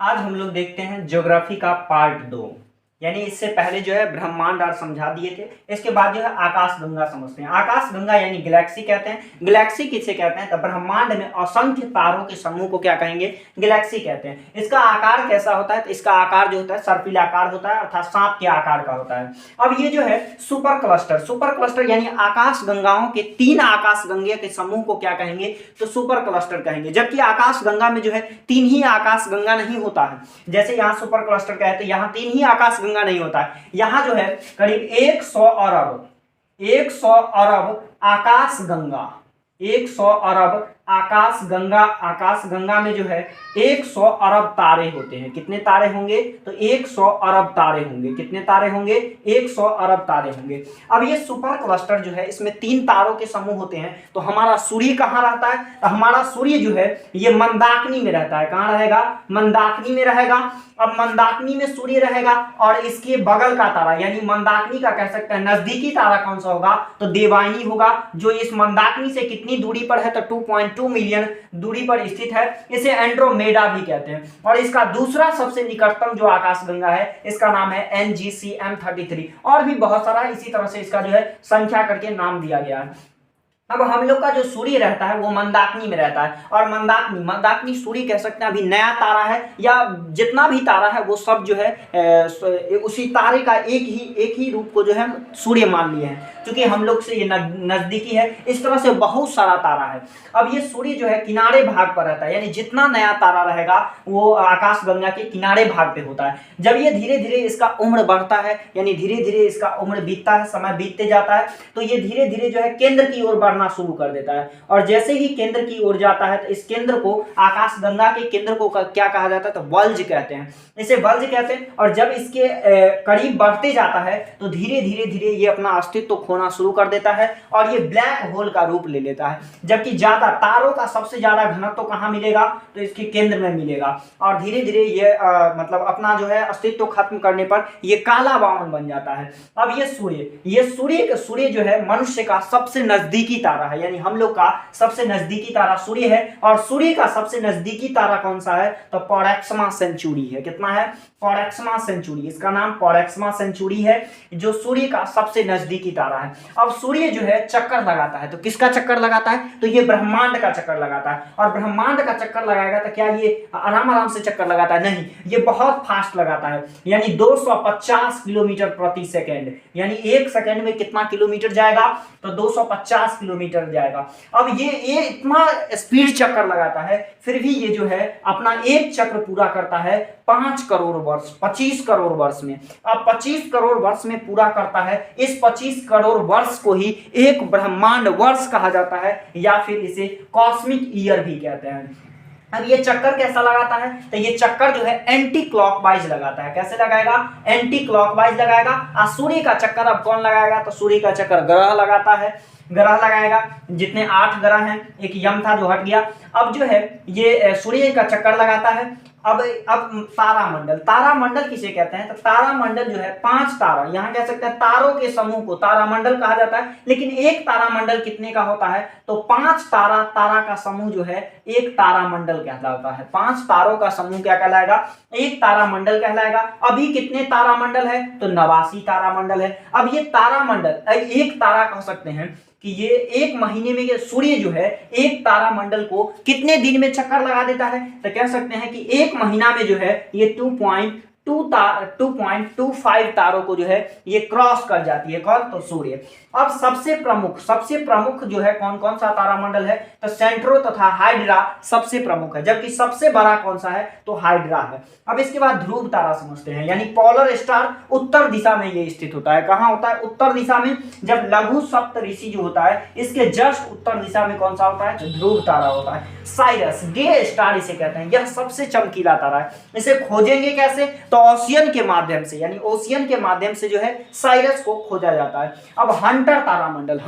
आज हम लोग देखते हैं ज्योग्राफी का पार्ट 2। यानी इससे पहले जो है ब्रह्मांड और समझा दिए थे, इसके बाद जो है आकाश गंगा समझते हैं। आकाश गंगा यानी गैलेक्सी कहते हैं। गैलेक्सी किसे कहते हैं? तो ब्रह्मांड में असंख्य तारों के समूह को क्या कहेंगे? गैलेक्सी कहते हैं। इसका आकार कैसा होता है? तो इसका आकार जो होता है सर्पिल आकार होता है, अर्थात सांप के आकार का होता है। अब ये जो है सुपर क्लस्टर यानी आकाश गंगाओं के 3 आकाश गंगे के समूह को क्या कहेंगे? तो सुपर क्लस्टर कहेंगे। जबकि आकाश गंगा में जो है 3 ही आकाश गंगा नहीं होता है। जैसे यहाँ सुपर क्लस्टर कहते हैं, यहाँ 3 ही आकाश गंगा नहीं होता है। यहाँ जो है करीब 100 अरब आकाश गंगा, 100 अरब आकाश गंगा में जो है 100 अरब तारे होते हैं। कितने तारे होंगे? तो 100 अरब तारे होंगे। कितने तारे होंगे? 100 अरब तारे होंगे। अब ये सुपर क्लस्टर जो है इसमें 3 तारों के समूह होते हैं। तो हमारा सूर्य कहाँ रहता है? तो हमारा सूर्य जो है ये मंदाकिनी में रहता है। कहाँ रहेगा? मंदाकिनी में रहेगा। अब मंदाकिनी में सूर्य रहेगा और इसके बगल का तारा यानी मंदाकिनी का कह सकते हैं नजदीकी तारा कौन सा होगा? तो देवायनी होगा, जो इस मंदाकिनी से कितनी दूरी पर है? तो 2.2 मिलियन दूरी पर स्थित है। इसे एंड्रोमेडा भी कहते हैं। और इसका दूसरा सबसे निकटतम जो आकाशगंगा है इसका नाम है NGC-M33। और भी बहुत सारा इसी तरह से इसका जो है संख्या करके नाम दिया गया है। अब हम लोग का जो सूर्य रहता है वो मंदाकिनी में रहता है। और मंदाकिनी सूर्य कह सकते हैं अभी नया तारा है, या जितना भी तारा है वो सब जो है उसी तारे का एक ही रूप को जो है सूर्य मान लिए हैं, क्योंकि हम लोग से ये नजदीकी है। इस तरह से बहुत सारा तारा है। अब ये सूर्य जो है किनारे भाग पर रहता है, यानी जितना नया तारा रहेगा वो आकाश गंगा के किनारे भाग पे होता है। जब ये धीरे धीरे इसका उम्र बढ़ता है, यानी धीरे धीरे इसका उम्र बीतता है, समय बीतते जाता है, तो ये धीरे धीरे जो है केंद्र की ओर बढ़ना शुरू कर देता है। और जैसे ही केंद्र की ओर जाता है तो इस केंद्र को, आकाश गंगा के केंद्र को क्या कहा जाता है? तो बल्ज कहते हैं। इसे बल्ज कहते हैं। और जब इसके करीब बढ़ते जाता है तो धीरे धीरे ये अपना अस्तित्व खोना शुरू कर देता है और ये ब्लैक होल का रूप ले लेता है। जबकि ज्यादा तारों का सबसे ज्यादा घनत्व कहाँ मिलेगा? तो इसके केंद्र में मिलेगा। और धीरे धीरे ये मतलब अपना जो है अस्तित्व खत्म करने पर ये काला बावन बन जाता है। अब ये सूर्य जो है मनुष्य का सबसे नजदीकी तारा है, यानी हम लोग का सबसे नजदीकी तारा सूर्य है। और सूर्य का सबसे नजदीकी तारा कौन सा है? तो प्रोक्सिमा सेंचुरी है। कितना है? Proxima Centauri. इसका नाम प्रोक्सिमा सेंचुरी है, जो सूर्य का सबसे नजदीकी तारा है। अब सूर्य जो है चक्कर लगाता है, तो किसका चक्कर लगाता है? तो ये ब्रह्मांड का चक्कर लगाता है। और ब्रह्मांड का चक्कर लगाएगा तो क्या ये आराम से चक्कर लगाता है? नहीं, ये बहुत फास्ट लगाता है, यानी 250 किलोमीटर प्रति सेकेंड। यानी 1 सेकेंड में कितना किलोमीटर जाएगा? तो 250 किलोमीटर जाएगा। अब ये इतना स्पीड चक्कर लगाता है, फिर भी ये जो है अपना एक चक्र पूरा करता है 5 करोड़ वर्ष, 25 करोड़ वर्ष में। अब 25 करोड़ वर्ष में पूरा करता है। इस 25 करोड़ वर्ष को ही एक ब्रह्मांड वर्ष कहा जाता है, या फिर इसे कॉस्मिक ईयर भी कहते हैं। अब ये चक्कर कैसा लगाता है? तो ये चक्कर जो है एंटी क्लॉकवाइज लगाता है। कैसे लगाएगा? एंटी क्लॉकवाइज लगाएगा। सूर्य का चक्कर अब कौन लगाएगा? तो सूर्य का चक्कर ग्रह लगाता है, ग्रह लगाएगा। जितने 8 ग्रह हैं, एक यम था जो हट गया। अब जो है ये सूर्य का चक्कर लगाता है। अब तारामंडल किसे कहते हैं? तो तारामंडल जो है 5 तारा, यहाँ कह सकते हैं तारों के समूह को तारामंडल कहा जाता है। लेकिन एक तारामंडल कितने का होता है? तो 5 तारा का समूह जो है एक तारामंडल कहलाता है। 5 तारों का समूह क्या कहलाएगा? एक तारामंडल कहलाएगा। अभी कितने तारामंडल है? तो 89 तारामंडल है। अब ये तारामंडल एक तारा कह सकते हैं कि ये एक महीने में ये सूर्य जो है एक तारामंडल को कितने दिन में चक्कर लगा देता है? तो कह सकते हैं कि एक महीना में जो है ये 2.25 तारों को जो है ये क्रॉस कर जाती है। कौन? तो सूर्य। अब सबसे प्रमुख जो है कौन सा तारामंडल है? तो सेंट्रो तथा हाइड्रा सबसे प्रमुख है। जबकि सबसे बड़ा कौन सा है? तो हाइड्रा है। अब इसके बाद ध्रुव तारा समझते हैं, यानी पोलर स्टार उत्तर दिशा में ये स्थित होता है। कहाँ होता है? उत्तर दिशा में। जब लघु सप्तऋषि जो होता है इसके जस्ट उत्तर दिशा में कौन सा होता है? तो ध्रुव तारा होता है। साइरस डे स्टार इसे कहते हैं। यह सबसे चमकीला तारा है। इसे खोजेंगे कैसे? तो ओशियन के माध्यम से, यानी ओशियन के माध्यम से जो है साइरस को खोजा जाता है। अब हंटर तारामंडल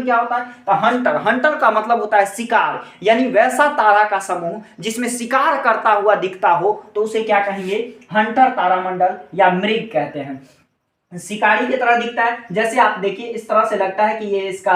क्या होता है? तो हंटर का मतलब होता है शिकार, यानी वैसा तारा का समूह जिसमें शिकार करता हुआ दिखता हो तो उसे क्या कहेंगे? हंटर तारामंडल या मृग कहते हैं। शिकारी की तरह दिखता है। जैसे आप देखिए इस तरह से लगता है कि ये इसका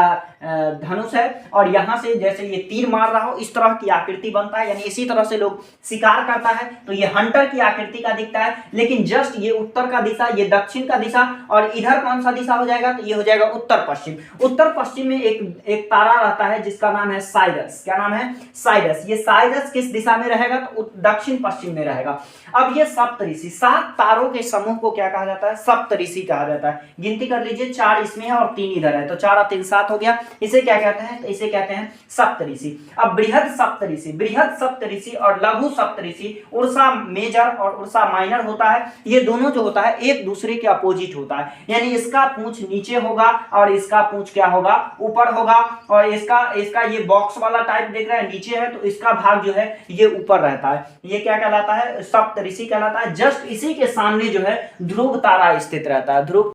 धनुष है और यहाँ से जैसे ये तीर मार रहा हो इस तरह की आकृति बनता है, यानी इसी तरह से लोग शिकार करता है तो ये हंटर की आकृति का दिखता है। लेकिन जस्ट ये उत्तर का दिशा, ये दक्षिण का दिशा, और इधर कौन सा दिशा हो जाएगा तो ये हो जाएगा उत्तर पश्चिम। उत्तर पश्चिम में एक तारा रहता है जिसका नाम है साइरस। क्या नाम है? साइरस। ये साइरस किस दिशा में रहेगा तो दक्षिण पश्चिम में रहेगा। अब ये सप्तऋषि, 7 तारों के समूह को क्या कहा जाता है? सप्तऋषि कहा जाता है। गिनती कर लीजिए, 4 इसमें है और 3 इधर है, तो 4 और 3 7 हो गया। इसे क्या कहते हैं? तो इसे कहते हैं सप्तऋषि। अब बृहद सप्तऋषि, बृहद सप्तऋषि और लघु सप्तऋषि, उर्सा मेजर और उर्सा माइनर होता है। ये दोनों जो होता है एक दूसरे के अपोजिट होता है, यानी इसका पूंछ नीचे होगा और इसका पूंछ क्या होगा? ऊपर होगा। और इसका ये बॉक्स वाला टाइप देख रहे हैं नीचे है, तो इसका भाग जो है ये ऊपर रहता है। ये क्या कहलाता है? सप्तऋषि कहलाता है। जस्ट इसी के सामने जो है ध्रुव तारा स्थित रहता है। ध्रुव